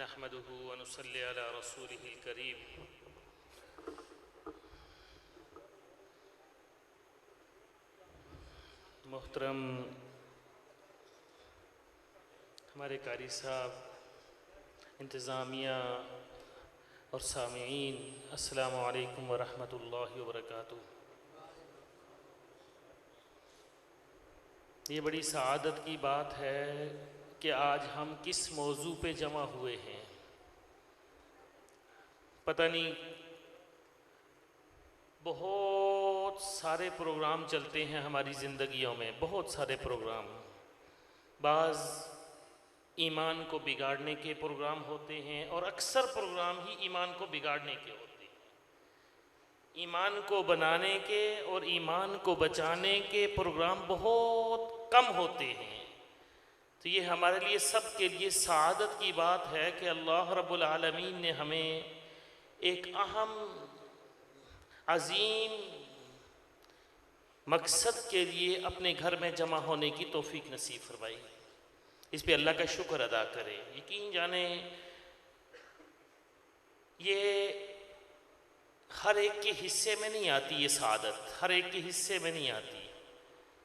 नहमदुहु व नुसल्ली अला रसूलिहिल करीम। मोहतरम हमारे कारी साहब, इंतज़ामिया और सामीईन, अस्सलामु अलैकुम व रहमतुल्लाहि व बरकातुहू। ये बड़ी सआदत की बात है कि आज हम किस मौजू पे जमा हुए हैं। पता नहीं, बहुत सारे प्रोग्राम चलते हैं हमारी ज़िंदगियों में, बहुत सारे प्रोग्राम। बाज़ ईमान को बिगाड़ने के प्रोग्राम होते हैं और अक्सर प्रोग्राम ही ईमान को बिगाड़ने के होते हैं। ईमान को बनाने के और ईमान को बचाने के प्रोग्राम बहुत कम होते हैं। तो ये हमारे लिए, सब के लिए सआदत की बात है कि अल्लाह रब्बुल आलमीन ने हमें एक अहम अजीम मकसद के लिए अपने घर में जमा होने की तौफीक नसीब फरमाई। इस पे अल्लाह का शुक्र अदा करें। यकीन जाने ये हर एक के हिस्से में नहीं आती, ये सआदत हर एक के हिस्से में नहीं आती।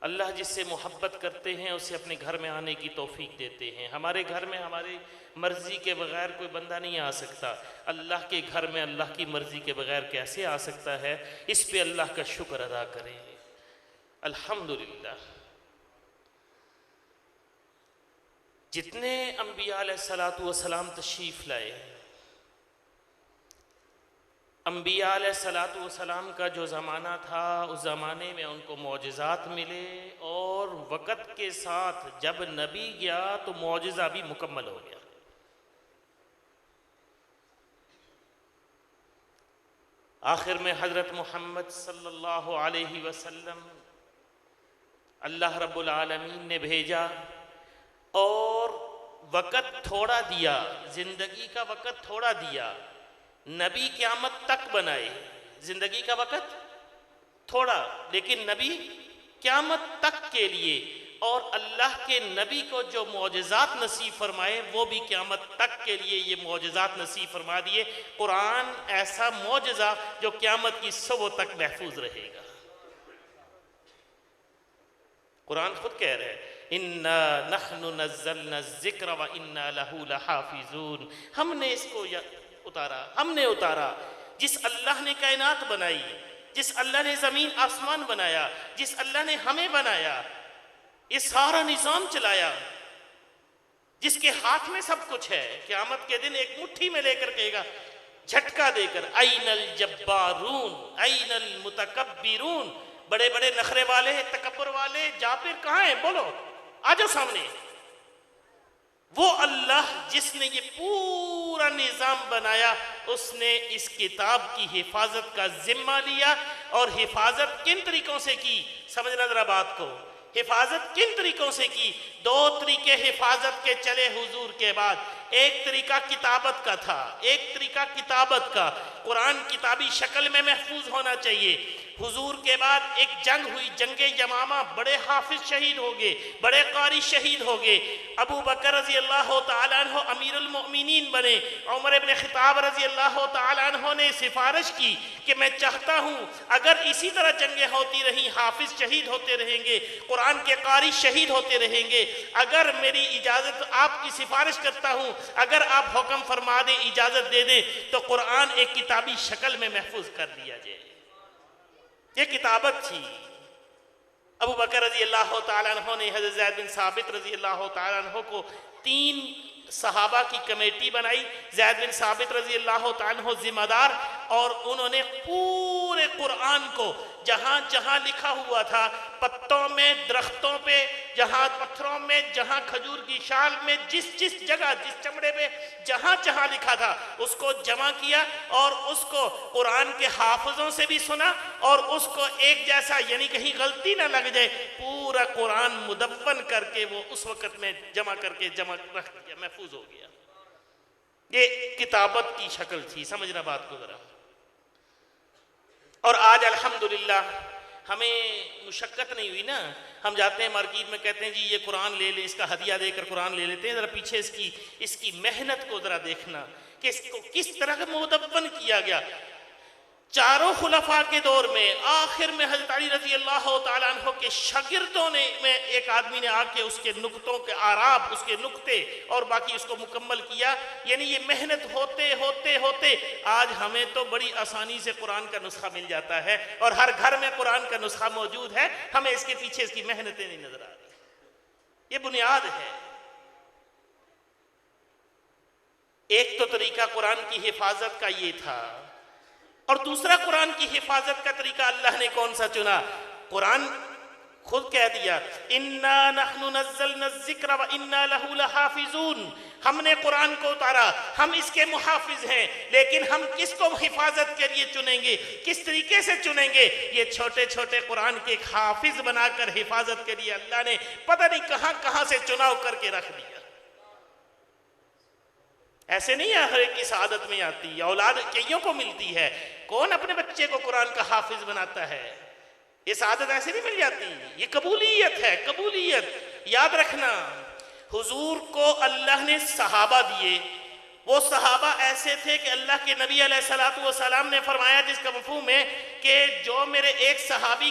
अल्लाह जिससे मोहब्बत करते हैं उसे अपने घर में आने की तौफीक देते हैं। हमारे घर में हमारे मर्ज़ी के बग़ैर कोई बंदा नहीं आ सकता। अल्लाह के घर में अल्लाह की मर्ज़ी के बग़ैर कैसे आ सकता है? इस पे अल्लाह का शुक्र अदा करें। अल्हम्दुलिल्लाह। जितने अम्बिया अलैहिस्सलातु वस्सलाम तशरीफ़ लाए, अम्बिया अलैहिस्सलातु वस्सलाम का जो ज़माना था, उस ज़माने में उनको मौजिज़ात मिले और वक़्त के साथ जब नबी गया तो मौजिज़ा भी मुकम्मल हो गया। आखिर में हज़रत मोहम्मद सल्लल्लाहु अलैहि वसल्लम अल्लाह रब्बुल आलमीन ने भेजा और वक़्त थोड़ा दिया, ज़िंदगी का वक़्त थोड़ा दिया। नबी क़यामत तक बनाए, ज़िंदगी का वक़्त थोड़ा, लेकिन नबी क़यामत तक के लिए। और अल्लाह के नबी को जो मौजिज़ात नसीब फरमाए वो भी क़यामत तक के लिए ये मौजिज़ात नसीब फरमा दिए। कुरान ऐसा मौजिज़ा जो क़यामत की सुबह तक महफूज रहेगा। कुरान खुद कह रहे हैं, इन्ना नहनु नज़्ज़लना ज़िक्र व इन्ना लहू लहाफ़िज़ून। हमने इसको उतारा, हमने उतारा। जिस अल्लाह ने कायनात बनाई, जिस अल्लाह ने ज़मीन आसमान बनाया, जिस अल्लाह ने हमें बनाया, ये सारा निज़ाम चलाया, जिसके हाथ में सब कुछ है, क़यामत के दिन एक मुट्ठी में लेकर कहेगा झटका देकर, ऐनल जब्बारून ऐनल मुतकब्बिरून। बड़े बड़े नखरे वाले, तकब्बुर वाले, जाबिर कहाँ हैं? बोलो, आ जाओ सामने। वो अल्लाह जिसने ये पूरा निज़ाम बनाया, उसने इस किताब की हिफाजत का जिम्मा लिया। और हिफाजत किन तरीकों से की? समझना जरा बात को। हिफाजत किन तरीकों से की? दो तरीके हिफाजत के चले हुजूर के बाद। एक तरीका किताबत का था, एक तरीका किताबत का। कुरान किताबी शक्ल में महफूज होना चाहिए। हुजूर के बाद एक जंग हुई, जंगे यमामा, बड़े हाफिज शहीद हो गए, बड़े कारी शहीद हो गए। अबू बकर रज़ी अल्लाह तआला अन्हु अमीरुल मोमिनीन बने। उमर इब्न ख़िताब रज़ी अल्लाह तआला अन्हु ने सिफारिश की कि मैं चाहता हूँ अगर इसी तरह जंगें होती रहीं, हाफिज शहीद होते रहेंगे, कुरान के कारी शहीद होते रहेंगे, अगर मेरी इजाज़त, आपकी सिफारिश करता हूँ, अगर आप हुक्म फरमा दें, इजाज़त दे दें, तो कुरान एक किताबी शक्ल में महफूज कर दिया जाए। ये किताबत थी। अबू बकर रज़ी अल्लाह तआला अन्हु ने हज़रत ज़ैद बिन साबित रज़ी अल्लाह तआला अन्हु को 3 सहाबा की कमेटी बनाई। ज़ैद बिन साबित रज़ी अल्लाह तआला अन्हु जिम्मेदार, और उन्होंने पूरे कुरान को जहाँ जहाँ लिखा हुआ था, पत्तों में, दरख्तों पे, जहाँ पत्थरों में, जहाँ खजूर की शाल में, जिस जिस जगह, जिस चमड़े पे जहाँ जहाँ लिखा था, उसको जमा किया और उसको कुरान के हाफिजों से भी सुना और उसको एक जैसा, यानी कहीं गलती ना लग जाए, पूरा कुरान मुदव्वन करके वो उस वक़्त में जमा करके जमा रख दिया, महफूज हो गया। ये किताबत की शक्ल थी। समझना बात को जरा। और आज अल्हम्दुलिल्लाह हमें मुशक्क़त नहीं हुई ना। हम जाते हैं मार्केट में, कहते हैं जी ये कुरान ले ले, इसका हदिया देकर कुरान ले लेते हैं। ज़रा पीछे इसकी मेहनत को ज़रा देखना कि इसको किस तरह का मुदव्वन किया गया। चारों खुलफा के दौर में आखिर में हज़रत अली रज़ी अल्लाह तआला अन्हु के शागिर्दों ने में एक आदमी ने आके उसके नुक्तों के आराब, उसके नुक्ते और बाकी उसको मुकम्मल किया। यानी ये मेहनत होते होते होते आज हमें तो बड़ी आसानी से कुरान का नुस्खा मिल जाता है और हर घर में कुरान का नुस्खा मौजूद है। हमें इसके पीछे इसकी मेहनतें नहीं नजर आ रही। ये बुनियाद है। एक तो तरीका कुरान की हिफाजत का ये था, और दूसरा कुरान की हिफाजत का तरीका अल्लाह ने कौन सा चुना? कुरान खुद कह दिया, इन्ना नहनु नज़्ज़लना ज़िक्र व इन्ना लहू लहाफ़िज़ून। हमने कुरान को उतारा, हम इसके मुहाफिज हैं। लेकिन हम किसको हिफाजत के लिए चुनेंगे, किस तरीके से चुनेंगे? ये छोटे छोटे कुरान के एक हाफिज बनाकर हिफाजत के लिए अल्लाह ने पता नहीं कहां कहां से चुनाव करके रख दिया। ऐसे नहीं है हर एक की सआदत में आती है, औलाद कईयों को मिलती है। कौन अपने बच्चे को कुरान का हाफिज बनाता है? ये सआदत ऐसे नहीं मिल जाती, ये कबूलियत है, कबूलियत। याद रखना, हुजूर को अल्लाह ने सहाबा दिए। वो सहाबा ऐसे थे कि अल्लाह के नबी अलैहिस्सलातु वस्सलाम ने फरमाया, जिसका मफ़हूम है कि जो मेरे एक सहाबी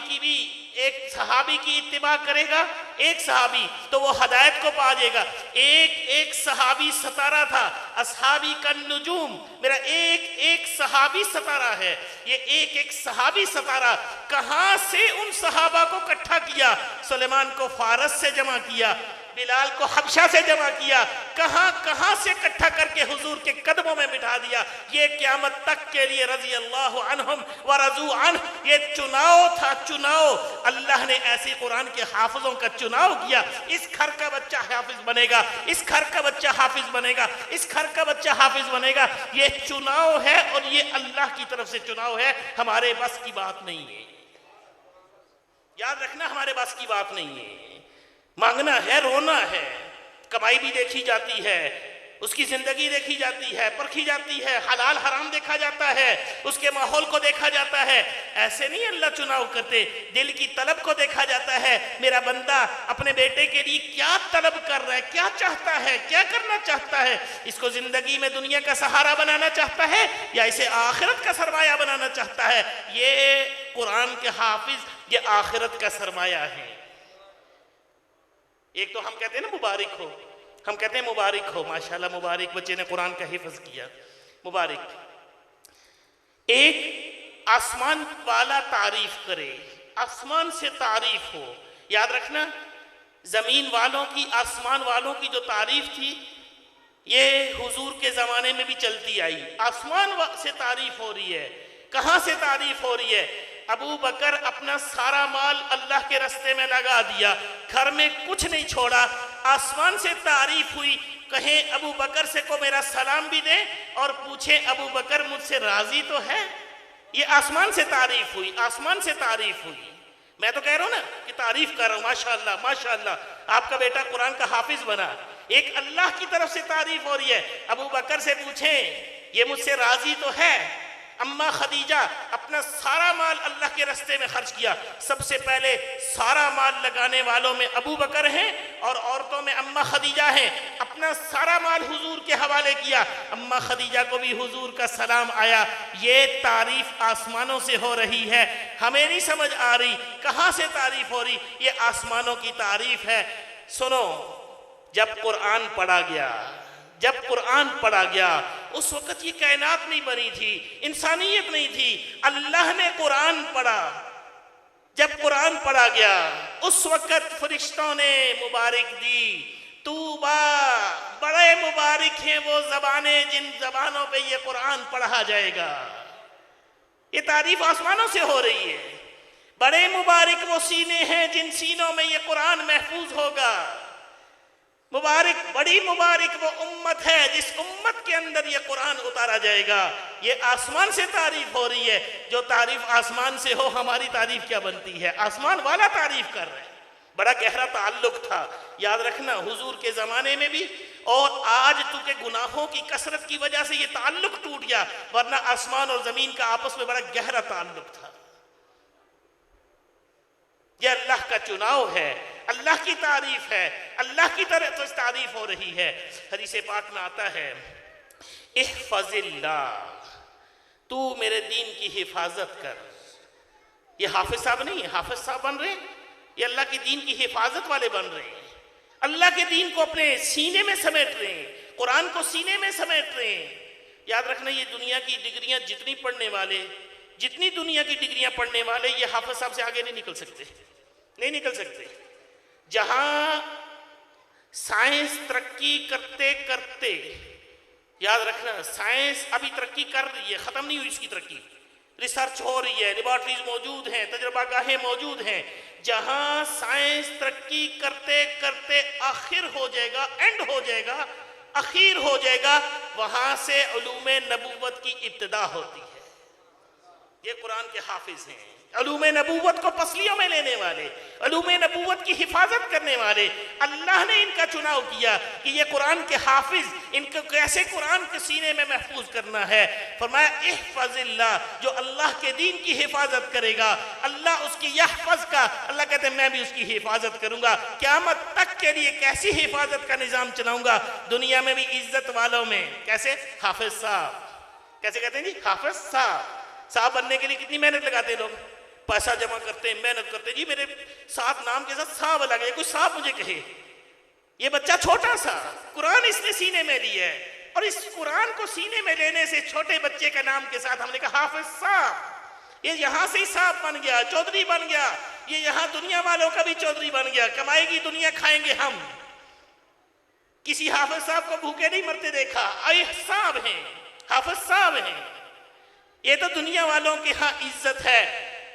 की इत्तिबा करेगा, एक सहाबी, तो वो हदायत को पा जाएगा। एक सहाबी सतारा था, असहाबी का नुजूम, मेरा एक सहाबी सतारा है। ये एक सहाबी सतारा कहां से उन सहाबा को इकट्ठा किया? सुलेमान को फारस से जमा किया, बिलाल को हबशा से जमा किया, कहां से इकट्ठा करके हुजूर के कदमों में बिठा दिया। ये क़यामत तक के लिए रज़ी अल्लाहु अन्हुम व रज़ू अन्हु, ये चुनाव था, चुनाव। अल्लाह ने ऐसे कुरान के हाफिजों का चुनाव किया। इस घर का बच्चा हाफिज बनेगा, इस घर का बच्चा हाफिज बनेगा, इस घर का बच्चा हाफिज बनेगा। ये चुनाव है और ये अल्लाह की तरफ से चुनाव है, हमारे बस की बात नहीं है। याद रखना, हमारे बस की बात नहीं है। मांगना है, रोना है, कमाई भी देखी जाती है, उसकी जिंदगी देखी जाती है, परखी जाती है, हलाल हराम देखा जाता है, उसके माहौल को देखा जाता है। ऐसे नहीं अल्लाह चुनाव करते, दिल की तलब को देखा जाता है। मेरा बंदा अपने बेटे के लिए क्या तलब कर रहा है, क्या चाहता है, क्या करना चाहता है? इसको जिंदगी में दुनिया का सहारा बनाना चाहता है या इसे आखिरत का सरमाया बनाना चाहता है? ये कुरान के हाफिज, ये आखिरत का सरमाया है। एक तो हम कहते हैं ना मुबारक हो, हम कहते हैं मुबारक हो, माशाल्लाह मुबारक, बच्चे ने कुरान का हिफ्ज किया, मुबारक। एक आसमान वाला तारीफ करे, आसमान से तारीफ हो। याद रखना, जमीन वालों की, आसमान वालों की जो तारीफ थी, ये हुजूर के जमाने में भी चलती आई। आसमान से तारीफ हो रही है। कहां से तारीफ हो रही है? अबू बकर अपना सारा माल अल्लाह के रास्ते में लगा दिया, घर में कुछ नहीं छोड़ा। आसमान से तारीफ हुई। कहें अबू बकर से को मेरा सलाम भी दे और पूछे अबू बकर मुझसे राजी तो है? ये आसमान से तारीफ हुई, आसमान से तारीफ हुई। मैं तो कह रहा हूं ना कि तारीफ कर रहा हूं, माशाअल्लाह माशाअल्लाह, आपका बेटा कुरान का हाफिज बना। एक अल्लाह की तरफ से तारीफ हो रही है। अबू बकर से पूछें ये मुझसे राजी तो है? अम्मा खदीजा अपना सारा माल अल्लाह के रास्ते में खर्च किया। सबसे पहले सारा माल लगाने वालों में अबू बकर हैं और औरतों में अम्मा खदीजा हैं। अपना सारा माल हुजूर के हवाले किया। अम्मा खदीजा को भी हुजूर का सलाम आया। ये तारीफ आसमानों से हो रही है, हमें नहीं समझ आ रही कहां से तारीफ हो रही। ये आसमानों की तारीफ है। सुनो, जब कुरान पढ़ा गया, जब कुरान पढ़ा गया, उस वक्त ये कायनात नहीं बनी थी, इंसानियत नहीं थी। अल्लाह ने कुरान पढ़ा। जब कुरान पढ़ा गया, उस वक्त फरिश्तों ने मुबारक दी। तूबा, बड़े मुबारक हैं वो जबाने जिन जबानों पे ये कुरान पढ़ा जाएगा। ये तारीफ आसमानों से हो रही है। बड़े मुबारक वो सीने हैं जिन सीनों में ये कुरान महफूज होगा। मुबारक, बड़ी मुबारक वो उम्मत है जिस उम्मत के अंदर ये कुरान उतारा जाएगा। ये आसमान से तारीफ हो रही है। जो तारीफ आसमान से हो, हमारी तारीफ क्या बनती है? आसमान वाला तारीफ कर रहे हैं। बड़ा गहरा ताल्लुक था। याद रखना, हुजूर के जमाने में भी और आज चूंकि गुनाहों की कसरत की वजह से ये ताल्लुक टूट गया, वरना आसमान और जमीन का आपस में बड़ा गहरा ताल्लुक था। ये अल्लाह का चुनाव है, अल्लाह की तारीफ है, अल्लाह की तरफ तो तारीफ हो रही है। हदीस पाक में आता है, इहफज़िल्लाह, तू मेरे दीन की हिफाजत कर। ये हाफिज साहब नहीं है, हाफिज साहब बन रहे हैं, ये अल्लाह के दीन की हिफाजत वाले बन रहे हैं। अल्लाह के दीन को अपने सीने में समेट रहे हैं, कुरान को सीने में समेट रहे हैं। याद रखना, ये दुनिया की डिग्रियां जितनी पढ़ने वाले, जितनी दुनिया की डिग्रियां पढ़ने वाले, ये हाफिज साहब से आगे नहीं निकल सकते, नहीं निकल सकते। जहां साइंस तरक्की करते करते, याद रखना साइंस अभी तरक्की कर रही है, खत्म नहीं हुई इसकी तरक्की, रिसर्च हो रही है, लेबॉर्ट्रीज मौजूद हैं, तजर्बागाहें मौजूद हैं। जहां साइंस तरक्की करते करते आखिर हो जाएगा, एंड हो जाएगा, आखिर हो जाएगा, वहां से उलूमे नबूवत की इब्तिदा होती है। ये कुरान के हाफिज हैं, उलूमे नबूवत को पसलियों में लेने वाले, उलूमे नबूवत की हिफाजत करने वाले। अल्लाह ने इनका चुनाव किया कि ये कुरान के हाफिज, इनको कैसे कुरान के सीने में महफूज करना है। फरमाया इहफज़िल्लाह, जो अल्लाह के दीन की हिफाजत करेगा, अल्लाह उसकी यहफज़ का, अल्लाह कहते हैं मैं भी उसकी हिफाजत करूंगा। क़यामत तक के लिए कैसी हिफाजत का निज़ाम चलाऊंगा, दुनिया में भी इज्जत वालों में। कैसे? हाफिज साहब, कैसे कहते हैं जी? हाफिज साहब। साहब बनने के लिए कितनी मेहनत लगाते हैं लोग, पैसा जमा करते हैं, मेहनत करते हैं। जी मेरे साथ नाम के साथ साहब लगे, कोई साहब मुझे कहे। ये बच्चा छोटा सा, कुरान इसने सीने में लिया है, और इस कुरान को सीने में लेने से छोटे बच्चे का नाम के साथ हमने कहा हाफिज साहब। ये यहां से ही साहब बन गया, चौधरी बन गया, ये यहां दुनिया वालों का भी चौधरी बन गया। कमाएगी दुनिया, खाएंगे हम। किसी हाफिज साहब को भूखे नहीं मरते देखा, आए साहब हैं, हाफिज साहब हैं। ये तो दुनिया वालों के यहाँ इज्जत है,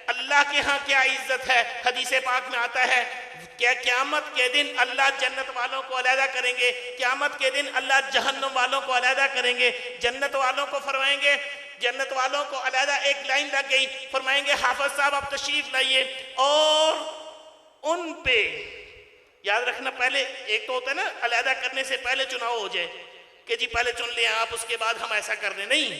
अल्लाह के यहाँ क्या इज्जत है। हदीस पाक में आता है, क्या क़यामत के दिन अल्लाह जन्नत वालों को अलहदा करेंगे, क़यामत के दिन अल्लाह जहन्नम वालों को अलहदा करेंगे। जन्नत वालों को फरमाएंगे, जन्नत वालों को अलहदा एक लाइन लग गई, फरमाएंगे हाफिज साहब आप तशरीफ लाइए, और उन पे याद रखना, पहले एक तो होता है ना अलहदा करने से पहले चुनाव हो जाए कि जी पहले चुन ले आप, उसके बाद हम ऐसा कर रहे नहीं।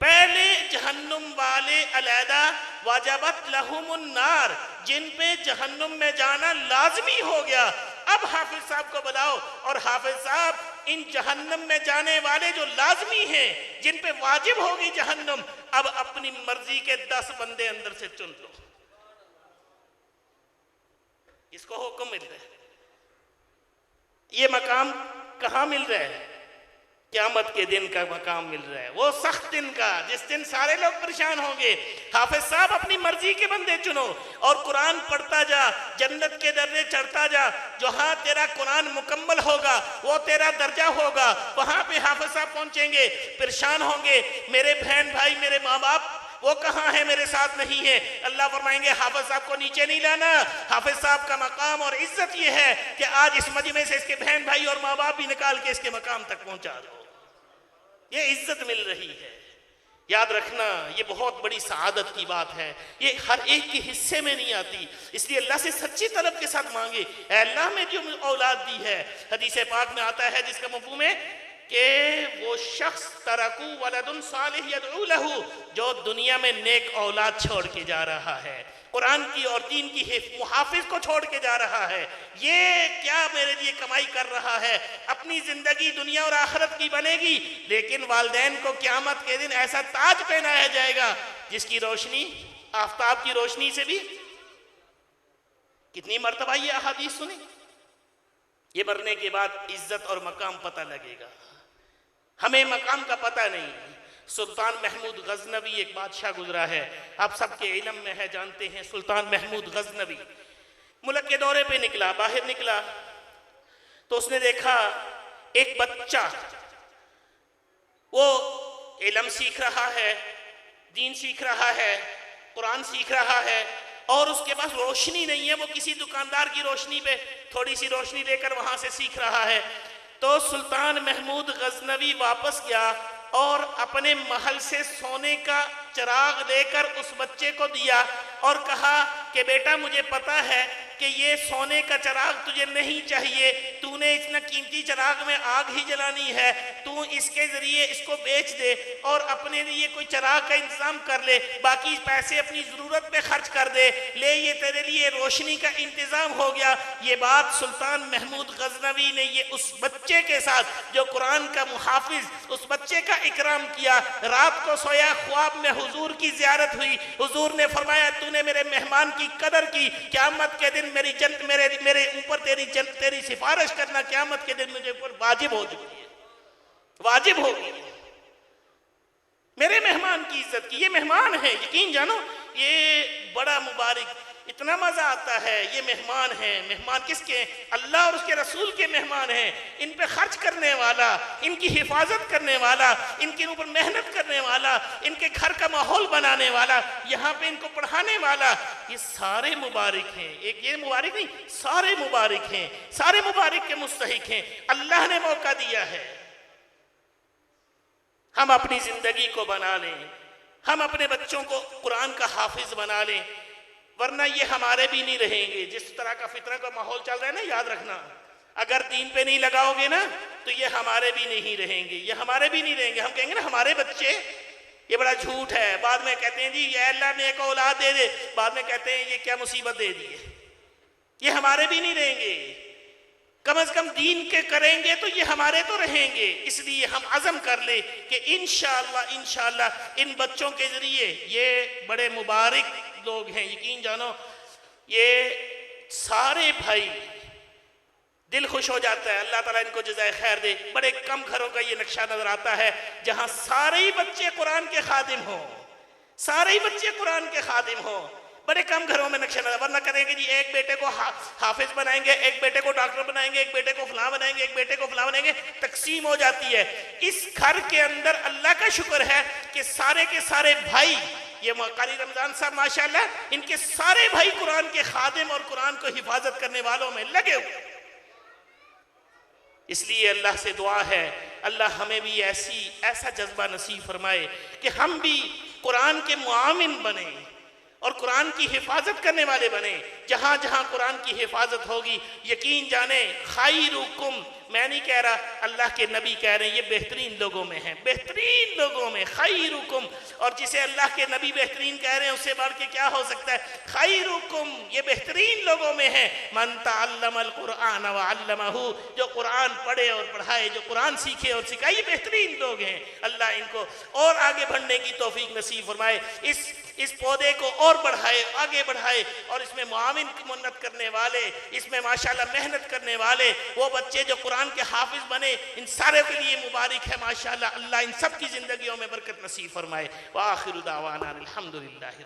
पहले जहन्नुम वाले अलहदा, वाजबत लहुमुन नार, जिन पे जहन्नुम में जाना लाजमी हो गया। अब हाफिज साहब को बुलाओ, और हाफिज साहब इन जहन्नुम में जाने वाले जो लाजमी हैं, जिन पे वाजिब होगी जहन्नुम, अब अपनी मर्जी के 10 बंदे अंदर से चुन लो। इसको हुक्म मिल रहा है। ये मकाम कहां मिल रहा है? क़यामत के दिन का मकाम मिल रहा है, वो सख्त दिन का, जिस दिन सारे लोग परेशान होंगे। हाफिज साहब अपनी मर्जी के बंदे चुनो, और कुरान पढ़ता जा, जन्नत के दर्जे चढ़ता जा। जहां तेरा कुरान मुकम्मल होगा, वो तेरा दर्जा होगा, वहां पे हाफिज साहब पहुंचेंगे, परेशान होंगे, मेरे बहन भाई, मेरे माँ बाप वो कहाँ है, मेरे साथ नहीं है। अल्लाह फरमाएंगे हाफिज साहब को नीचे नहीं लाना। हाफिज साहब का मकाम और इज्जत ये है कि आज इस मजमे से इसके बहन भाई और माँ बाप भी निकाल के इसके मकाम तक पहुंचा दो। ये इज्जत मिल रही है। याद रखना, ये बहुत बड़ी सआदत की बात है, ये हर एक के हिस्से में नहीं आती। इसलिए अल्लाह से सच्ची तलब के साथ मांगे, अल्लाह में जो औलाद दी है। हदीस पाक में आता है जिसका मफ़हूम है कि वो शख्स तरकू वलदुन सालिह यदऊ लहू, जो दुनिया में नेक औलाद छोड़ के जा रहा है, कुरान की और दीन की मुहाफिज को छोड़ के जा रहा है, ये क्या मेरे लिए कमाई कर रहा है। अपनी जिंदगी दुनिया और आखिरत की बनेगी, लेकिन वालिदैन को क़यामत के दिन ऐसा ताज पहनाया जाएगा जिसकी रोशनी आफताब की रोशनी से भी। कितनी मर्तबा ये अहादीस सुनी। ये मरने के बाद इज्जत और मकाम पता लगेगा, हमें मकाम का पता नहीं। सुल्तान महमूद गजनवी एक बादशाह गुजरा है, आप सबके इल्म में है, जानते हैं। सुल्तान महमूद गजनवी मुल्क के दौरे पे निकला, बाहर निकला तो उसने देखा एक बच्चा, वो इल्म सीख रहा है, दीन सीख रहा है, कुरान सीख रहा है, और उसके पास रोशनी नहीं है। वो किसी दुकानदार की रोशनी पे थोड़ी सी रोशनी लेकर वहां से सीख रहा है। तो सुल्तान महमूद गजनवी वापस गया और अपने महल से सोने का चिराग लेकर उस बच्चे को दिया और कहा कि बेटा मुझे पता है कि ये सोने का चिराग तुझे नहीं चाहिए, तूने इतना कीमती चिराग में आग ही जलानी है, तू इसके जरिए इसको बेच दे और अपने लिए कोई चिराग का इंतजाम कर ले, बाकी पैसे अपनी जरूरत पे खर्च कर दे, ले ये तेरे लिए रोशनी का इंतजाम हो गया। ये बात सुल्तान महमूद गजनवी ने ये उस बच्चे के साथ जो कुरान का मुहाफिज, उस बच्चे का इकराम किया। रात को सोया, ख्वाब में हुजूर की जियारत हुई, हुजूर ने फरमाया तूने मेरे मेहमान की कदर की, क़यामत के दिन मेरे ऊपर तेरी सिफारिश करना क़यामत के दिन मुझे ऊपर वाजिब हो चुकी है, वाजिब होगी। मेरे मेहमान की इज्जत की, ये मेहमान है, यकीन जानो ये बड़ा मुबारक, इतना मजा आता है। ये मेहमान है, मेहमान किसके? अल्लाह और उसके रसूल के मेहमान हैं। इन पे खर्च करने वाला, इनकी हिफाजत करने वाला, इनके ऊपर मेहनत करने वाला, इनके घर का माहौल बनाने वाला, यहाँ पे इनको पढ़ाने वाला, ये सारे मुबारक हैं। एक ये मुबारक नहीं, सारे मुबारक हैं, सारे मुबारक के मुस्तहिक हैं। अल्लाह ने मौका दिया है, हम अपनी जिंदगी को बना लें, हम अपने बच्चों को कुरान का हाफिज बना लें, वरना ये हमारे भी नहीं रहेंगे। जिस तरह का फितना का माहौल चल रहा है ना, याद रखना, अगर दीन पे नहीं लगाओगे ना तो ये हमारे भी नहीं रहेंगे, ये हमारे भी नहीं रहेंगे। हम कहेंगे ना हमारे बच्चे, ये बड़ा झूठ है। बाद में कहते हैं जी ये अल्लाह ने एक औलाद दे दे, बाद में कहते हैं ये क्या मुसीबत दे दी है। ये हमारे भी नहीं रहेंगे, कम से कम दीन के करेंगे तो ये हमारे तो रहेंगे। इसलिए हम अज़म कर ले कि इंशाअल्लाह इन बच्चों के जरिए, ये बड़े मुबारक लोग हैं, यकीन जानो ये सारे भाई, दिल खुश हो जाता है। अल्लाह ताला इनको जज़ाए खैर दे। बड़े कम घरों का ये नक्शा नजर आता है जहां सारे ही बच्चे कुरान के खादिम हों, सारे ही बच्चे कुरान के खादिम हों। बड़े कम घरों में नक्शा नजर, वरना करेंगे जी एक बेटे को हाफिज बनाएंगे, एक बेटे को डॉक्टर बनाएंगे, एक बेटे को फलां बनाएंगे, एक बेटे को फलां बनाएंगे, तकसीम हो जाती है। इस घर के अंदर अल्लाह का शुक्र है कि सारे के सारे भाई, ये कारी रमजान साहब माशाल्लाह, इनके सारे भाई कुरान के खादिम और कुरान को हिफाजत करने वालों में लगे हुए। इसलिए अल्लाह से दुआ है अल्लाह हमें भी ऐसा जज्बा नसीब फरमाए कि हम भी कुरान के मुआमिन बने और कुरान की हिफाजत करने वाले बने। जहां जहां कुरान की हिफाजत होगी, यकीन जाने खैरुकुम, मैं नहीं कह रहा, अल्लाह के नबी कह रहे हैं ये बेहतरीन लोगों में है, बेहतरीन लोगों में खैरुकुम। और जिसे अल्लाह के नबी बेहतरीन कह रहे हैं उससे बढ़ के क्या हो सकता है? खैरुकुम, ये बेहतरीन लोगों में है मन तअल्लमल कुरान व अल्लमहु, जो कुरान पढ़े और पढ़ाए, जो कुरान सीखे और सिखाए, ये बेहतरीन लोग हैं। अल्लाह इनको और आगे बढ़ने की तौफीक नसीब फरमाए, इस पौधे को और बढ़ाए, आगे बढ़ाए, और इसमें मुआविन की मन्नत करने वाले, इसमें माशाल्लाह मेहनत करने वाले, वो बच्चे जो कुरान के हाफिज बने, इन सारे के लिए मुबारक है माशाल्लाह। अल्लाह इन सब की जिंदगियों में बरकत नसीब फरमाए। व आखिरु दावाना अल्हम्दुलिल्लाहि।